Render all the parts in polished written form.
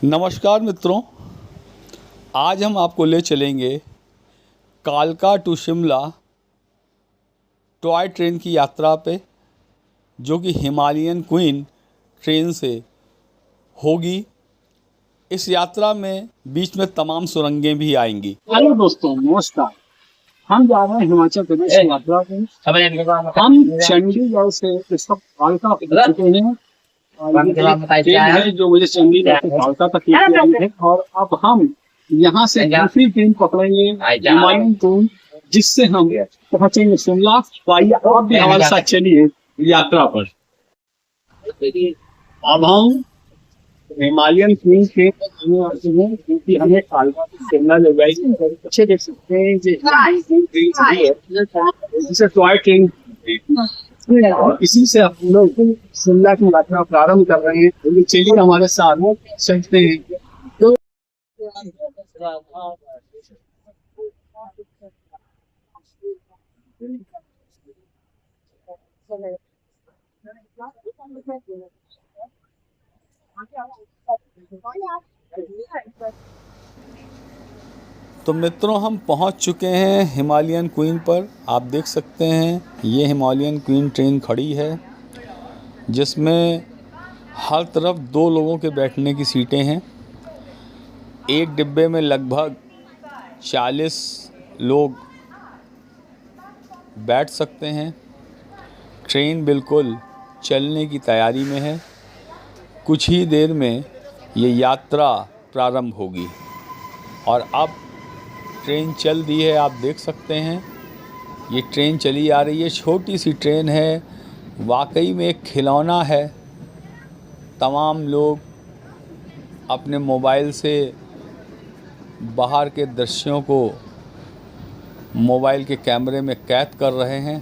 नमस्कार मित्रों, आज हम आपको ले चलेंगे कालका टू शिमला टॉय ट्रेन की यात्रा पे, जो कि हिमालयन क्वीन ट्रेन से होगी। इस यात्रा में बीच में तमाम सुरंगें भी आएंगी। हेलो दोस्तों, नमस्कार। हम जा रहे हैं हिमाचल प्रदेश की यात्रा पे। हम चंडीगढ़ से इस वक्त कालका पहुंच चुके हैं। ट्रेन है जो मुझे चंडीगढ़ से कालका तक लेके आई है, और अब हम यहाँ से दूसरी ट्रेन पकड़ेंगे हिमालयन क्वीन, जिससे हम पहुंचेंगे शिमला। तो आइए आप भी हमारे साथ चलिए यात्रा पर। अब हम हिमालयन क्वीन के आने वाले हैं, क्योंकि हमें कालका से शिमला ले जाएगी। अच्छे देख सकते हैं जिसे टॉय ट्रेन, और इसी से हम लोग शिमला की यात्रा प्रारंभ कर रहे हैं। तो चलिए हमारे साथ चलते हैं। तो तो मित्रों, हम पहुंच चुके हैं हिमालयन क्वीन पर। आप देख सकते हैं ये हिमालयन क्वीन ट्रेन खड़ी है, जिसमें हर तरफ 2 लोगों के बैठने की सीटें हैं। एक डिब्बे में लगभग 40 लोग बैठ सकते हैं। ट्रेन बिल्कुल चलने की तैयारी में है। कुछ ही देर में ये यात्रा प्रारंभ होगी और अब ट्रेन चल दी है। आप देख सकते हैं ये ट्रेन चली आ रही है। छोटी सी ट्रेन है, वाकई में एक खिलौना है। तमाम लोग अपने मोबाइल से बाहर के दृश्यों को मोबाइल के कैमरे में कैद कर रहे हैं।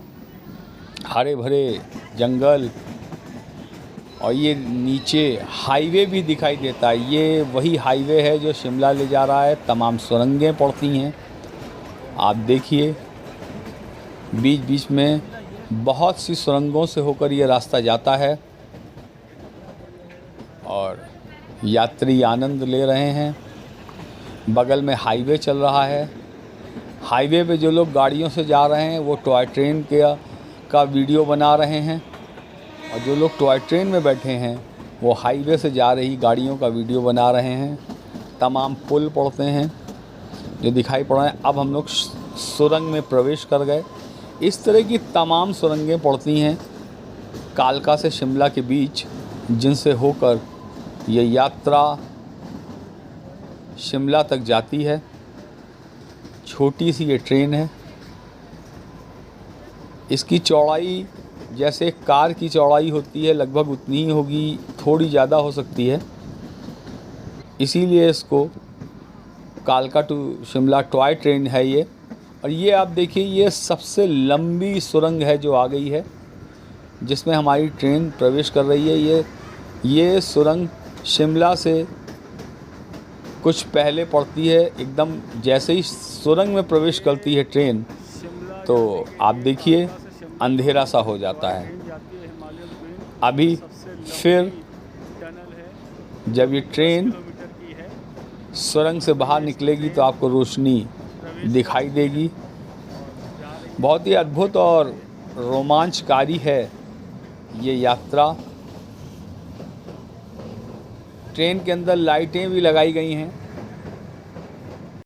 हरे भरे जंगल और ये नीचे हाईवे भी दिखाई देता है। ये वही हाईवे है जो शिमला ले जा रहा है। तमाम सुरंगें पड़ती हैं। आप देखिए बीच बीच में बहुत सी सुरंगों से होकर ये रास्ता जाता है और यात्री आनंद ले रहे हैं। बगल में हाईवे चल रहा है। हाईवे पे जो लोग गाड़ियों से जा रहे हैं वो टॉय ट्रेन का वीडियो बना रहे हैं, और जो लोग टॉय ट्रेन में बैठे हैं वो हाईवे से जा रही गाड़ियों का वीडियो बना रहे हैं। तमाम पुल पड़ते हैं जो दिखाई पड़ रहे हैं। अब हम लोग सुरंग में प्रवेश कर गए। इस तरह की तमाम सुरंगें पड़ती हैं कालका से शिमला के बीच, जिनसे होकर ये यात्रा शिमला तक जाती है। छोटी सी ये ट्रेन है। इसकी चौड़ाई जैसे कार की चौड़ाई होती है लगभग उतनी ही होगी, थोड़ी ज़्यादा हो सकती है। इसीलिए इसको कालका टू शिमला टॉय ट्रेन है ये। और ये आप देखिए, ये सबसे लंबी सुरंग है जो आ गई है, जिसमें हमारी ट्रेन प्रवेश कर रही है। ये सुरंग शिमला से कुछ पहले पड़ती है। एकदम जैसे ही सुरंग में प्रवेश करती है ट्रेन, तो आप देखिए अंधेरा सा हो जाता है। अभी फिर जब ये ट्रेन सुरंग से बाहर निकलेगी तो आपको रोशनी दिखाई देगी। बहुत ही अद्भुत और रोमांचकारी है ये यात्रा। ट्रेन के अंदर लाइटें भी लगाई गई हैं।